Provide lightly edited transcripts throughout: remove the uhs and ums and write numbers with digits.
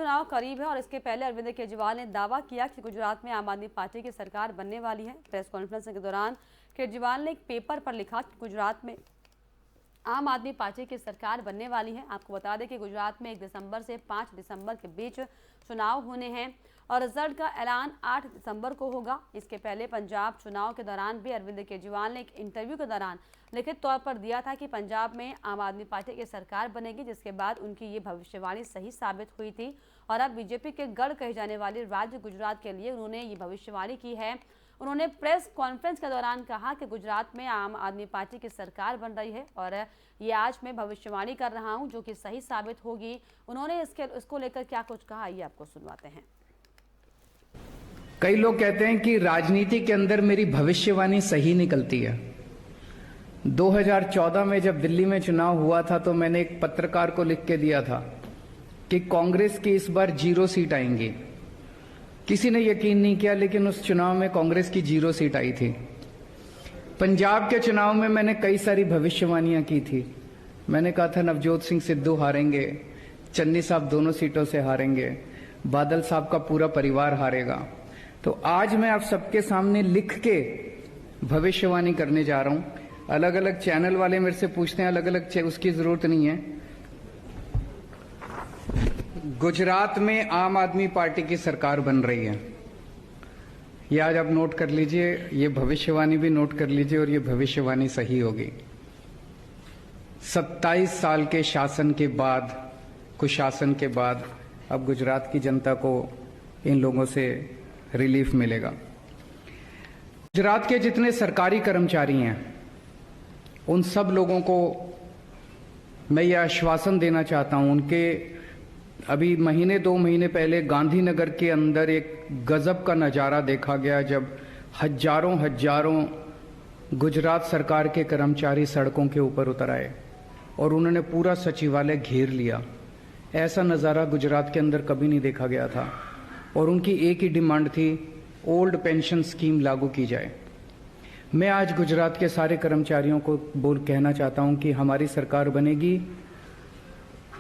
चुनाव करीब है और इसके पहले अरविंद केजरीवाल ने दावा किया कि गुजरात में आम आदमी पार्टी की सरकार बनने वाली है। प्रेस कॉन्फ्रेंस के दौरान केजरीवाल ने एक पेपर पर लिखा कि गुजरात में आम आदमी पार्टी की सरकार बनने वाली है। आपको बता दें कि गुजरात में 1 दिसंबर से 5 दिसंबर के बीच चुनाव होने हैं और रिजल्ट का ऐलान 8 दिसंबर को होगा। इसके पहले पंजाब चुनाव के दौरान भी अरविंद केजरीवाल ने एक इंटरव्यू के दौरान लिखित तौर पर दिया था कि पंजाब में आम आदमी पार्टी की सरकार बनेगी, जिसके बाद उनकी ये भविष्यवाणी सही साबित हुई थी और अब बीजेपी के गढ़ कहे जाने वाले राज्य गुजरात के लिए उन्होंने ये भविष्यवाणी की है। उन्होंने प्रेस कॉन्फ्रेंस के दौरान कहा कि गुजरात में आम आदमी पार्टी की सरकार बन रही है और ये आज मैं भविष्यवाणी कर रहा हूं जो कि सही साबित होगी। उन्होंने इसको लेकर क्या कुछ कहा, ये आपको सुनवाते हैं। कई लोग कहते हैं कि राजनीति के अंदर मेरी भविष्यवाणी सही निकलती है। 2014 में जब दिल्ली में चुनाव हुआ था तो मैंने एक पत्रकार को लिख के दिया था कि कांग्रेस की इस बार 0 सीट आएंगी। किसी ने यकीन नहीं किया, लेकिन उस चुनाव में कांग्रेस की 0 सीट आई थी। पंजाब के चुनाव में मैंने कई सारी भविष्यवाणियां की थी। मैंने कहा था नवजोत सिंह सिद्धू हारेंगे, चन्नी साहब दोनों सीटों से हारेंगे, बादल साहब का पूरा परिवार हारेगा। तो आज मैं आप सबके सामने लिख के भविष्यवाणी करने जा रहा हूं। अलग अलग चैनल वाले मेरे से पूछते हैं, अलग अलग उसकी जरूरत नहीं है। गुजरात में आम आदमी पार्टी की सरकार बन रही है। ये आज आप नोट कर लीजिए, ये भविष्यवाणी भी नोट कर लीजिए और ये भविष्यवाणी सही होगी। 27 साल के शासन के बाद, कुशासन के बाद अब गुजरात की जनता को इन लोगों से रिलीफ मिलेगा। गुजरात के जितने सरकारी कर्मचारी हैं उन सब लोगों को मैं ये आश्वासन देना चाहता हूं। उनके अभी महीने 2 महीने पहले गांधीनगर के अंदर एक गजब का नजारा देखा गया जब हजारों गुजरात सरकार के कर्मचारी सड़कों के ऊपर उतर आए और उन्होंने पूरा सचिवालय घेर लिया। ऐसा नजारा गुजरात के अंदर कभी नहीं देखा गया था और उनकी एक ही डिमांड थी, ओल्ड पेंशन स्कीम लागू की जाए। मैं आज गुजरात के सारे कर्मचारियों को कहना चाहता हूं कि हमारी सरकार बनेगी।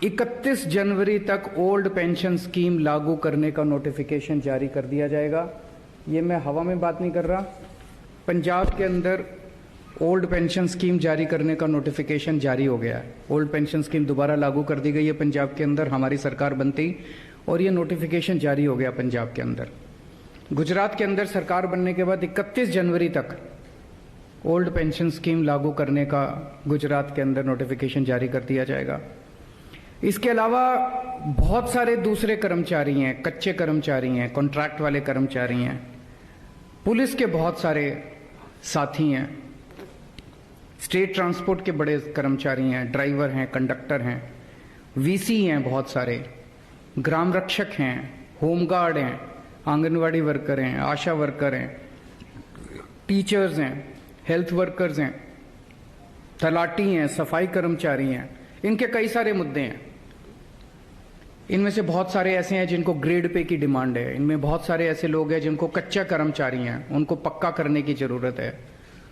31 जनवरी तक ओल्ड पेंशन स्कीम लागू करने का नोटिफिकेशन जारी कर दिया जाएगा। ये मैं हवा में बात नहीं कर रहा। पंजाब के अंदर ओल्ड पेंशन स्कीम जारी करने का नोटिफिकेशन जारी हो गया है। ओल्ड पेंशन स्कीम दोबारा लागू कर दी गई है पंजाब के अंदर हमारी सरकार बनती, और ये नोटिफिकेशन जारी हो गया पंजाब के अंदर। गुजरात के अंदर सरकार बनने के बाद 31 जनवरी तक ओल्ड पेंशन स्कीम लागू करने का गुजरात के अंदर नोटिफिकेशन जारी कर दिया जाएगा। इसके अलावा बहुत सारे दूसरे कर्मचारी हैं, कच्चे कर्मचारी हैं, कॉन्ट्रैक्ट वाले कर्मचारी हैं, पुलिस के बहुत सारे साथी हैं, स्टेट ट्रांसपोर्ट के बड़े कर्मचारी हैं, ड्राइवर हैं, कंडक्टर हैं, वीसी हैं, बहुत सारे ग्राम रक्षक हैं, होमगार्ड हैं, आंगनवाड़ी वर्कर हैं, आशा वर्कर हैं, टीचर्स हैं, हेल्थ वर्कर्स हैं, तलाटी हैं, सफाई कर्मचारी हैं। इनके कई सारे मुद्दे हैं। इनमें से बहुत सारे ऐसे हैं जिनको ग्रेड पे की डिमांड है। इनमें बहुत सारे ऐसे लोग हैं जिनको कच्चा कर्मचारी हैं, उनको पक्का करने की जरूरत है।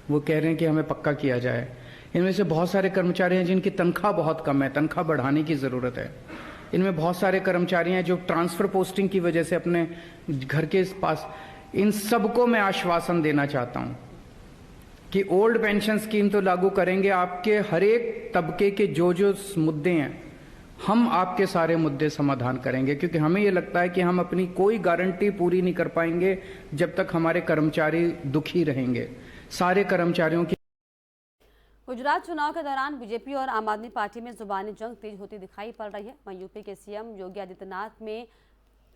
वो कह रहे हैं कि हमें पक्का किया जाए। इनमें से बहुत सारे कर्मचारी हैं जिनकी तनख्वाह बहुत कम है, तनख्वाह बढ़ाने की जरूरत है। इनमें बहुत सारे कर्मचारी हैं जो ट्रांसफर पोस्टिंग की वजह से अपने घर के पास। इन सबको मैं आश्वासन देना चाहता हूं कि ओल्ड पेंशन स्कीम तो लागू करेंगे। आपके हर एक तबके के जो मुद्दे हैं हम आपके सारे मुद्दे समाधान करेंगे, क्योंकि हमें यह लगता है कि हम अपनी कोई गारंटी पूरी नहीं कर पाएंगे जब तक हमारे कर्मचारी दुखी रहेंगे। सारे कर्मचारियों की गुजरात चुनाव के दौरान बीजेपी और आम आदमी पार्टी में जुबानी जंग तेज होती दिखाई पड़ रही है। वहीं यूपी के सीएम योगी आदित्यनाथ में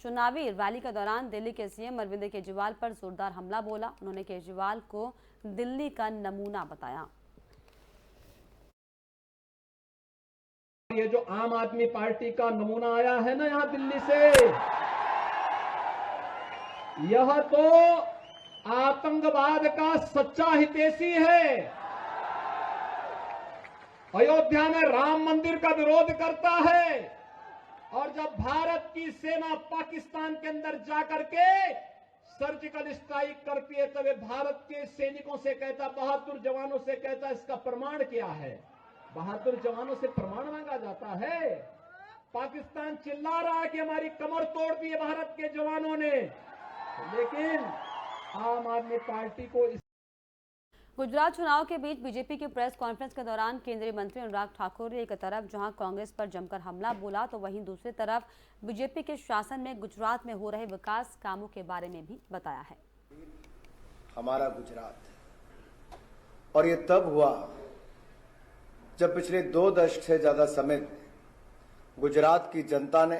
चुनावी रैली के दौरान दिल्ली के सीएम अरविंद केजरीवाल पर जोरदार हमला बोला। उन्होंने केजरीवाल को दिल्ली का नमूना बताया। ये जो आम आदमी पार्टी का नमूना आया है ना यहां दिल्ली से, यह तो आतंकवाद का सच्चा हितैषी है। अयोध्या में राम मंदिर का विरोध करता है और जब भारत की सेना पाकिस्तान के अंदर जाकर के सर्जिकल स्ट्राइक करती है तब भारत के सैनिकों से कहता, बहादुर जवानों से कहता, इसका प्रमाण क्या है? बहादुर जवानों से प्रमाण मांगा जाता है। पाकिस्तान चिल्ला रहा है कि हमारी कमर तोड़ दी है भारत के जवानों ने, लेकिन आम आदमी पार्टी को गुजरात चुनाव के बीच बीजेपी की प्रेस कॉन्फ्रेंस के दौरान केंद्रीय मंत्री अनुराग ठाकुर ने एक तरफ जहां कांग्रेस पर जमकर हमला बोला तो वहीं दूसरी तरफ बीजेपी के शासन में गुजरात में हो रहे विकास कामों के बारे में भी बताया है। हमारा गुजरात, और ये तब हुआ जब पिछले 2 दशक से ज्यादा समय में गुजरात की जनता ने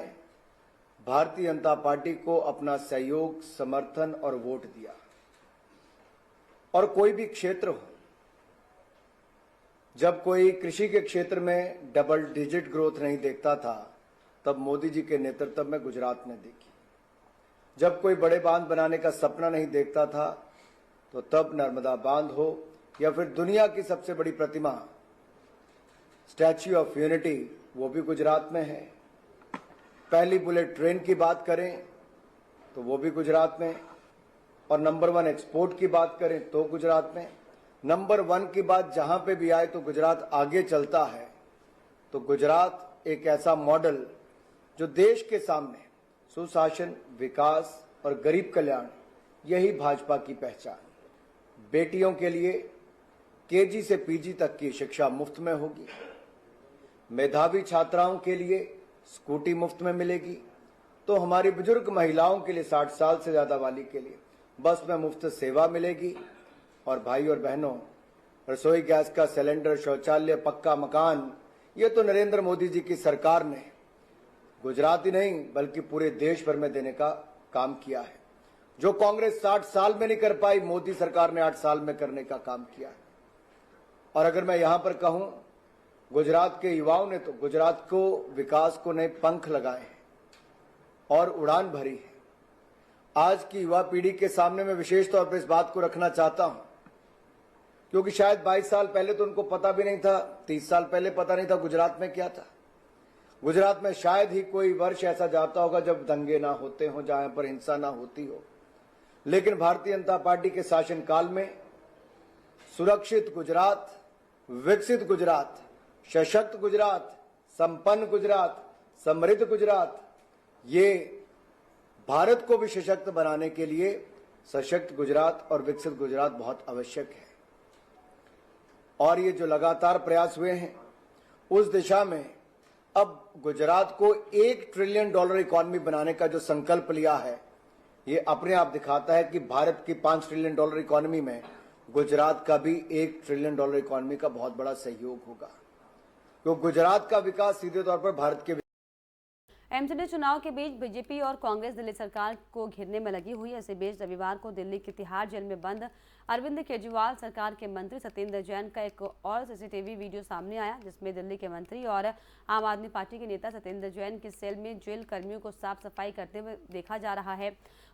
भारतीय जनता पार्टी को अपना सहयोग, समर्थन और वोट दिया। और कोई भी क्षेत्र हो, जब कोई कृषि के क्षेत्र में डबल डिजिट ग्रोथ नहीं देखता था, तब मोदी जी के नेतृत्व में गुजरात ने देखी। जब कोई बड़े बांध बनाने का सपना नहीं देखता था, तो तब नर्मदा बांध हो या फिर दुनिया की सबसे बड़ी प्रतिमा स्टैच्यू ऑफ यूनिटी, वो भी गुजरात में है। पहली बुलेट ट्रेन की बात करें तो वो भी गुजरात में, और नंबर 1 एक्सपोर्ट की बात करें तो गुजरात में। नंबर 1 की बात जहां पे भी आए तो गुजरात आगे चलता है। तो गुजरात एक ऐसा मॉडल जो देश के सामने सुशासन, विकास और गरीब कल्याण, यही भाजपा की पहचान। बेटियों के लिए केजी से पीजी तक की शिक्षा मुफ्त में होगी। मेधावी छात्राओं के लिए स्कूटी मुफ्त में मिलेगी। तो हमारी बुजुर्ग महिलाओं के लिए 60 साल से ज्यादा वाली के लिए बस में मुफ्त सेवा मिलेगी। और भाई और बहनों, रसोई गैस का सिलेंडर, शौचालय, पक्का मकान, ये तो नरेंद्र मोदी जी की सरकार ने गुजरात ही नहीं बल्कि पूरे देश भर में देने का काम किया है। जो कांग्रेस 60 साल में नहीं कर पाई, मोदी सरकार ने 8 साल में करने का काम किया है। और अगर मैं यहां पर कहूं, गुजरात के युवाओं ने तो गुजरात को विकास को नए पंख लगाए हैं और उड़ान भरी है। आज की युवा पीढ़ी के सामने मैं विशेष तौर पर इस बात को रखना चाहता हूं, क्योंकि शायद 22 साल पहले तो उनको पता भी नहीं था, 30 साल पहले पता नहीं था गुजरात में क्या था। गुजरात में शायद ही कोई वर्ष ऐसा जाता होगा जब दंगे ना होते हो, जहां पर हिंसा ना होती हो। लेकिन भारतीय जनता पार्टी के शासनकाल में सुरक्षित गुजरात, विकसित गुजरात, सशक्त गुजरात, संपन्न गुजरात, समृद्ध गुजरात, ये भारत को भी सशक्त बनाने के लिए सशक्त गुजरात और विकसित गुजरात बहुत आवश्यक है। और ये जो लगातार प्रयास हुए हैं, उस दिशा में अब गुजरात को $1 ट्रिलियन इकॉनमी बनाने का जो संकल्प लिया है, ये अपने आप दिखाता है कि भारत की $5 ट्रिलियन इकॉनमी में गुजरात का भी $1 ट्रिलियन इकॉनमी का बहुत बड़ा सहयोग होगा। तो गुजरात का विकास सीधे तौर पर भारत के एमसीडी चुनाव के बीच बीजेपी और कांग्रेस दिल्ली सरकार को घेरने में लगी हुई है। इसी बीच रविवार को दिल्ली की तिहाड़ जेल में बंद अरविंद केजरीवाल सरकार के मंत्री सत्येंद्र जैन का एक और सीसीटीवी वीडियो सामने आया, जिसमें दिल्ली के मंत्री और आम आदमी पार्टी के नेता सत्येंद्र जैन की सेल में जेल कर्मियों को साफ सफाई करते हुए देखा जा रहा है।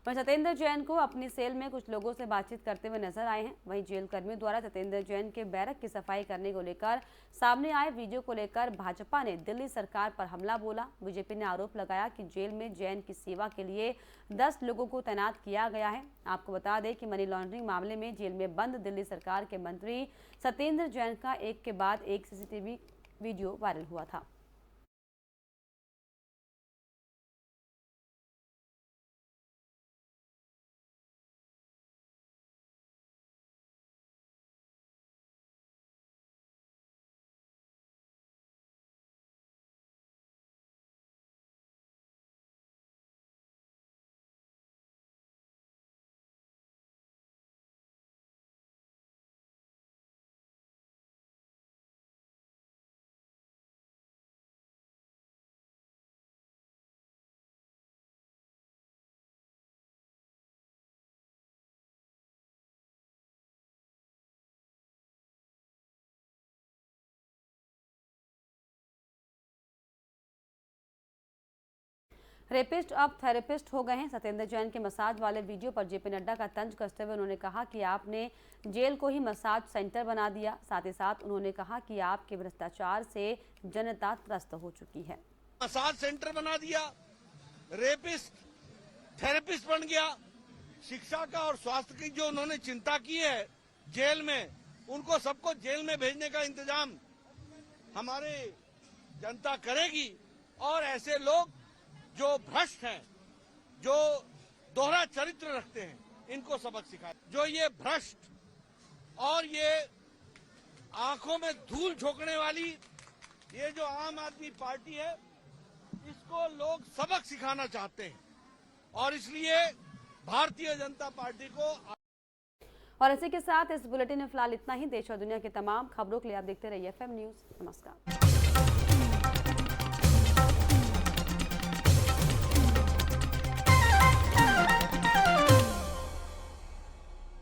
वहीं सत्येंद्र जैन को अपनी सेल में कुछ लोगों से बातचीत करते हुए नजर आए हैं। वहीं जेल कर्मियों द्वारा सत्येंद्र जैन के बैरक की सफाई करने को लेकर सामने आए वीडियो को लेकर भाजपा ने दिल्ली सरकार पर हमला बोला। बीजेपी ने आरोप लगाया कि जेल में जैन की सेवा के लिए 10 लोगों को तैनात किया गया है। आपको बता दें कि मनी लॉन्ड्रिंग मामले में जेल में बंद दिल्ली सरकार के मंत्री सत्येंद्र जैन का एक के बाद एक सीसीटीवी वीडियो वायरल हुआ था। रेपिस्ट अब थेरेपिस्ट हो गए हैं। सत्येंद्र जैन के मसाज वाले वीडियो पर जेपी नड्डा का तंज कसते हुए उन्होंने कहा कि आपने जेल को ही मसाज सेंटर बना दिया। साथ ही साथ उन्होंने कहा कि आपके भ्रष्टाचार से जनता त्रस्त हो चुकी है। मसाज सेंटर बना दिया, रेपिस्ट थेरेपिस्ट बन गया। शिक्षा का और स्वास्थ्य की जो उन्होंने चिंता की है जेल में, उनको सबको जेल में भेजने का इंतजाम हमारे जनता करेगी और ऐसे लोग जो भ्रष्ट हैं, जो दोहरा चरित्र रखते हैं, इनको सबक सिखाए। जो ये भ्रष्ट और ये आंखों में धूल झोंकने वाली ये जो आम आदमी पार्टी है, इसको लोग सबक सिखाना चाहते हैं और इसलिए भारतीय जनता पार्टी को। और इसी के साथ इस बुलेटिन में फिलहाल इतना ही। देश और दुनिया की तमाम खबरों के लिए आप देखते रहिए FM न्यूज। नमस्कार।